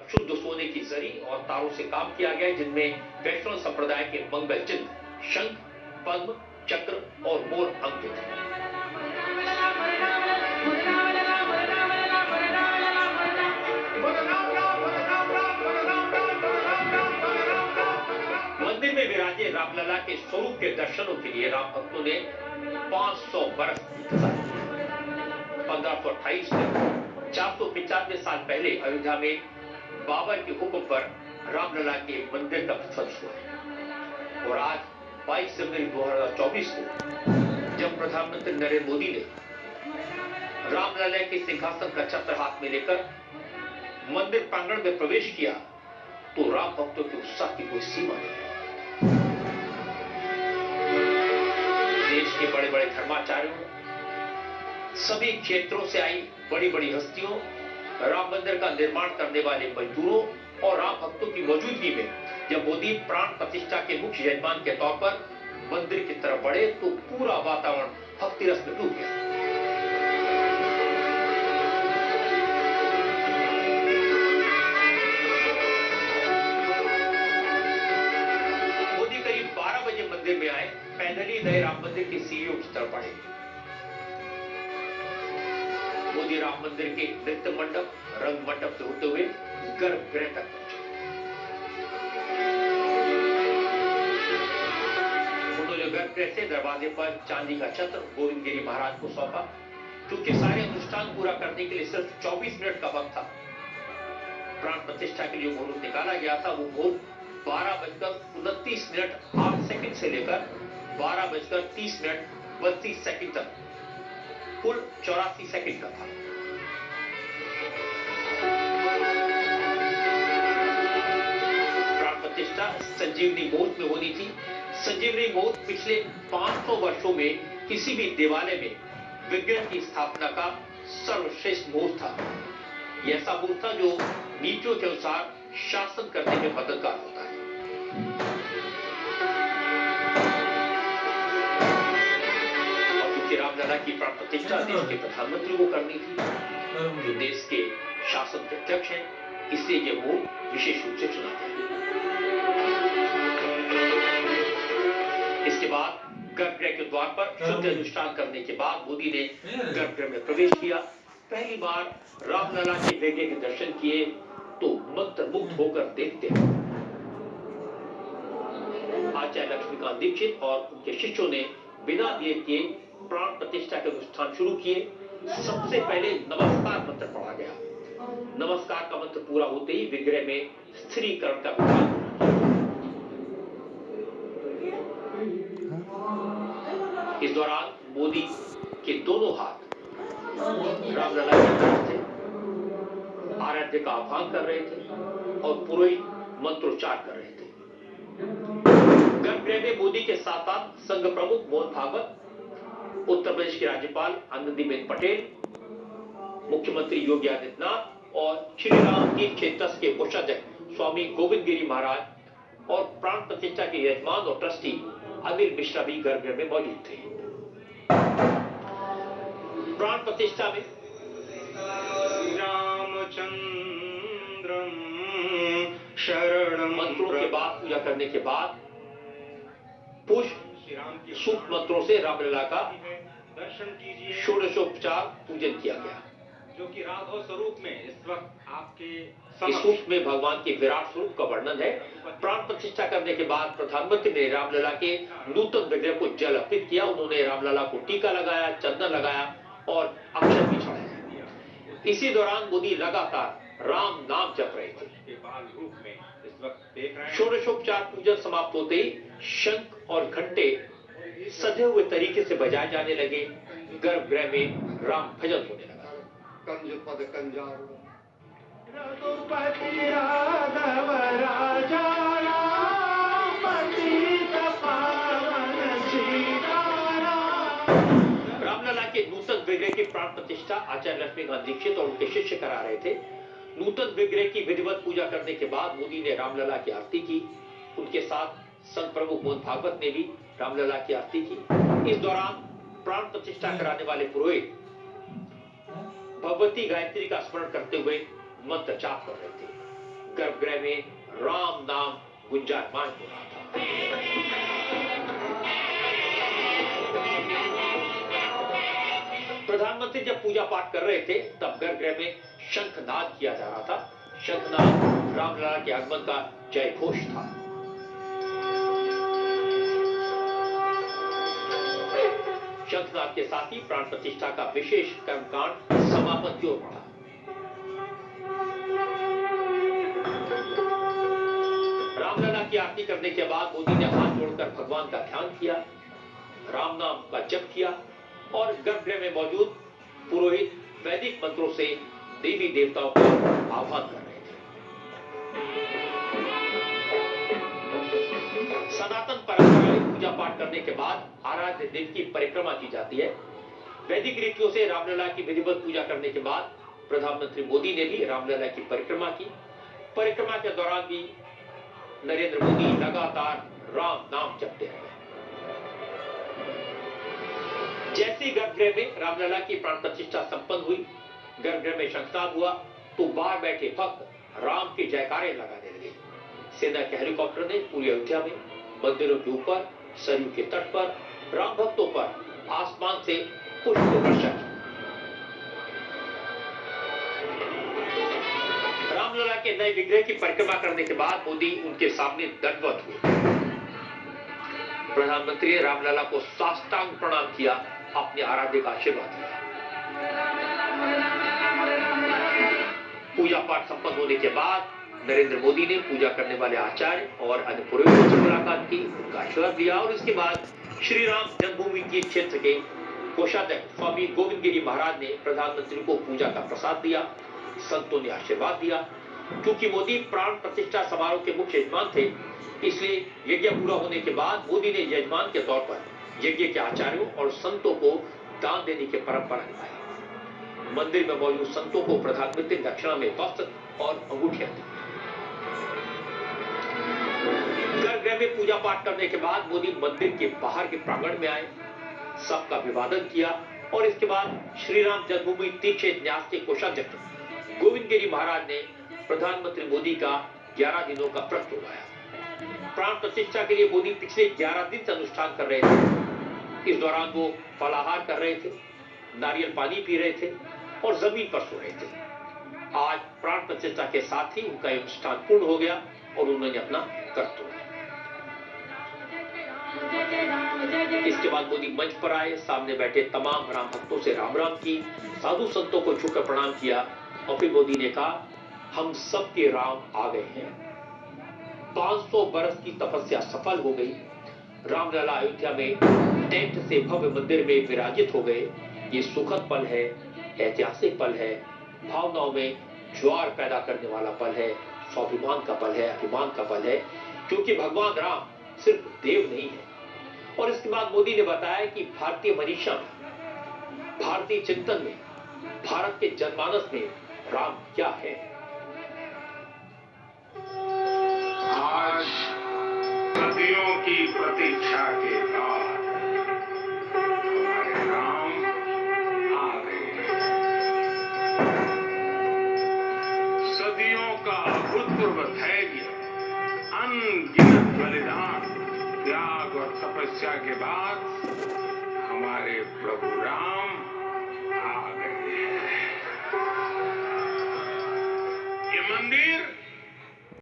शुद्ध सोने की जरी और तारों से काम किया गया है, जिनमें वैष्णव संप्रदाय के मंगल चिन्ह, शंख, पद्म, चक्र और मोर अंकित है। मंदिर में विराजे रामलला के स्वरूप के दर्शनों के लिए राम भक्तों ने 500 बरस इंतजार किया। 1528 में 495 साल पहले अयोध्या में बाबर के हुक्म पर रामलला के मंदिर का ध्वंस हुआ और आज 22 जनवरी 2024 को जब प्रधानमंत्री नरेंद्र मोदी ने रामलला के सिंहासन का छत्र हाथ में लेकर मंदिर प्रांगण में प्रवेश किया तो राम भक्तों के उत्साह की कोई सीमा नहीं। देश के बड़े बड़े धर्माचार्यों, सभी क्षेत्रों से आई बड़ी बड़ी हस्तियों, राम मंदिर का निर्माण करने वाले मजदूरों और राम भक्तों की मौजूदगी में जब मोदी प्राण प्रतिष्ठा के मुख्य यजमान के तौर पर मंदिर की तरफ बढ़े तो पूरा वातावरण भक्ति रस में डूब गया। मोदी करीब 12 बजे मंदिर में आए, पैदल ही नए राम मंदिर की सीढ़ियों की तरफ बढ़े। मोदी राम मंदिर के नृत्य मंडप, रंग मंडप से होते हुए गर्भगृह तक पहुंचे। उन्होंने गर्भगृह से दरवाजे पर चांदी का छत्र गोविंद गिरी महाराज को सौंपा। क्योंकि सारे अनुष्ठान पूरा करने के लिए सिर्फ 24 मिनट का वक्त था, प्राण प्रतिष्ठा के लिए मुहूर्त निकाला गया था। वो मुहूर्त 12:29:08 से लेकर 12:30:32 तक कुल 84 सेकंड का था। प्राण प्रतिष्ठा संजीवनी मुहूर्त में होनी थी। संजीवनी मुहूर्त पिछले 500 वर्षों में किसी भी देवालय में विग्रह की स्थापना का सर्वश्रेष्ठ मुहूर्त था। यह ऐसा मुहूर्त था जो नीतियों के अनुसार शासन करने में मददगार होता है। और क्योंकि रामलला की प्राण प्रतिष्ठा देश के प्रधानमंत्री को करनी थी, जो देश के शासन के अध्यक्ष हैं, इसलिए यह मुहूर्त विशेष रूप से चुना गया। इसके बाद गर्भगृह के द्वार पर शुद्ध अनुष्ठान करने के बाद मोदी ने गर्भगृह में प्रवेश किया। पहली बार रामलला के विग्रह के दर्शन किए तो मंत्रमुग्ध होकर देखते हैं। आचार्य लक्ष्मीकांत दीक्षित और उनके शिष्यों ने बिना देर के प्राण प्रतिष्ठा के अनुष्ठान शुरू किए। सबसे पहले नमस्कार मंत्र पढ़ा गया। नमस्कार का मंत्र पूरा होते ही विग्रह में स्थिरीकरण का विधान। इस दौरान मोदी के दोनों हाथ रामलला की तरफ थे, आराध्य का आह्वान कर रहे थे और पुरोहित मंत्रोच्चार कर रहे थे। गर्भगृह में मोदी के साथ साथ संघ प्रमुख मोहन भागवत, उत्तर प्रदेश की राज्यपाल आनंदीबेन पटेल, मुख्यमंत्री योगी आदित्यनाथ और श्री राम तीर्थ क्षेत्र के कोषाध्यक्ष स्वामी गोविंद गिरी महाराज और प्राण प्रतिष्ठा के यजमान और ट्रस्टी अनिल मिश्रा भी गर्भगृह में मौजूद थे। प्राण प्रतिष्ठा में रामचंद्रम शरणम मंत्रों के बाद पूजा करने के बाद पुष्प सूक्त मंत्रों से रामलला का दर्शन कीजिए। षोडशोपचार पूजन किया गया, जो कि राघव स्वरूप में इस वक्त आपके इस सूक्त में भगवान के विराट स्वरूप का वर्णन है। प्राण प्रतिष्ठा करने के बाद प्रधानमंत्री ने रामलला के नूतन विग्रह को जल अर्पित किया। उन्होंने रामलला को टीका लगाया, चंदन लगाया और अक्षत भी चढ़ाया। इसी दौरान मोदी लगातार राम नाम जप रहे थे। षोडशोपचार पूजन समाप्त होते ही शंख और घंटे सजे हुए तरीके से बजाए जाने लगे। गर्भगृह में राम भजन होने लगा। कंज पद कंजारू रघुपति राघव राजा रामलला के नूतन विग्रह की प्राण प्रतिष्ठा आचार्य लक्ष्मीकांत दीक्षित और उनके शिष्य करा रहे थे। नूतन विग्रह की विधिवत पूजा करने के बाद मोदी ने रामलला की आरती की। उनके साथ संघ प्रमुख मोहन भागवत ने भी रामलला की आरती की। इस दौरान प्राण प्रतिष्ठा कराने वाले पुरोहित भगवती गायत्री का स्मरण करते हुए मंत्र जाप कर रहे थे। गर्भगृह में राम नाम गुंजायमान हो रहा था। प्रधानमंत्री जब पूजा पाठ कर रहे थे तब गर्भगृह में शंखनाद किया जा रहा था। शंखनाद रामलला के आगमन का जय घोष था। शंखनाद के साथ ही प्राण प्रतिष्ठा का विशेष कर्मकांड समापन की ओर बढ़ा। रामलला की आरती करने के बाद मोदी ने हाथ जोड़कर भगवान का ध्यान किया, राम नाम का जप किया और गर्भगृह में मौजूद पुरोहित वैदिक मंत्रों से देवी देवताओं का आह्वान कर रहे थे। सनातन परंपरा में पूजा पाठ करने के बाद आराध्य देव की परिक्रमा की जाती है। वैदिक रीतियों से रामलला की विधिवत पूजा करने के बाद प्रधानमंत्री मोदी ने भी रामलला की परिक्रमा की। परिक्रमा के दौरान भी नरेंद्र मोदी लगातार राम नाम जपते रहे। जैसे ही गर्भगृह में रामलला की प्राण प्रतिष्ठा संपन्न हुई, गर्भगृह में शंखनाद हुआ तो बाहर बैठे भक्त राम के जयकारे लगाने लगे। सेना के हेलीकॉप्टर ने पूरी अयोध्या में मंदिरों के ऊपर, सरयू के तट पर, राम भक्तों पर आसमान से पुष्प वर्षा की। रामलला के नए विग्रह की परिक्रमा करने के बाद मोदी उनके सामने दंडवत हुए। प्रधानमंत्री ने रामलला को साष्टांग प्रणाम किया, अपने आराध्य का आशीर्वाद लिया। पूजा पाठ संपन्न होने के बाद नरेंद्र मोदी ने पूजा करने वाले आचार्य और अन्य पुरोहितों से मुलाकात की, उनका आशीर्वाद लिया और इसके बाद श्री राम जन्मभूमि तीर्थ क्षेत्र के कोषाध्यक्ष स्वामी गोविंद गिरी महाराज ने प्रधानमंत्री को पूजा का प्रसाद दिया। संतों ने आशीर्वाद दिया। क्योंकि मोदी प्राण प्रतिष्ठा समारोह के मुख्य यजमान थे, इसलिए यज्ञ पूरा होने के बाद मोदी ने यजमान के तौर पर यज्ञ के आचार्यों और संतों को दान देने की परंपरा निभाई। मंदिर में मौजूद संतों को प्रधानमंत्री दक्षिणा में वस्त्र और अंगूठियां दी। गर्भगृह में पूजा पाठ करने के बाद मोदी मंदिर के बाहर के प्रांगण में आए, सबका अभिवादन किया और इसके बाद श्री राम जन्मभूमि तीर्थ क्षेत्र न्यास के कोषाध्यक्ष गोविंद गिरी महाराज ने प्रधानमंत्री मोदी का 11 दिनों का व्रत तोड़ाया। प्राण प्रतिष्ठा के लिए मोदी पिछले 11 दिन से अनुष्ठान कर रहे थे। इस दौरान वो फलाहार कर रहे थे, नारियल पानी पी रहे थे और जमीन पर सो रहे थे। आज प्राण प्रतिष्ठा के साथ ही उनका यह अनुष्ठान पूर्ण हो गया और उन्होंने अपना व्रत तोड़ा। इसके बाद मोदी मंच पर आए, सामने बैठे तमाम राम भक्तों से राम राम की, साधु संतों को झुककर प्रणाम किया और फिर मोदी ने कहा, हम सबके राम आ गए हैं। 500 बरस की तपस्या सफल हो गई। रामलला अयोध्या में टेंट से भव्य मंदिर में विराजित हो गए। ये सुखद पल है, ऐतिहासिक पल है, भावनाओं में ज्वार पैदा करने वाला पल है, स्वाभिमान का पल है, अभिमान का पल है, क्योंकि भगवान राम सिर्फ देव नहीं है। और इसके बाद मोदी ने बताया कि भारतीय मनीषा में, भारतीय चिंतन में, भारत के जनमानस में राम क्या है। आज सदियों की प्रतीक्षा के बाद हमारे राम आ गए हैं। सदियों का अभूतपूर्व धैर्य, अनगिनत बलिदान, त्याग और तपस्या के बाद हमारे प्रभु राम आ गए हैं। ये मंदिर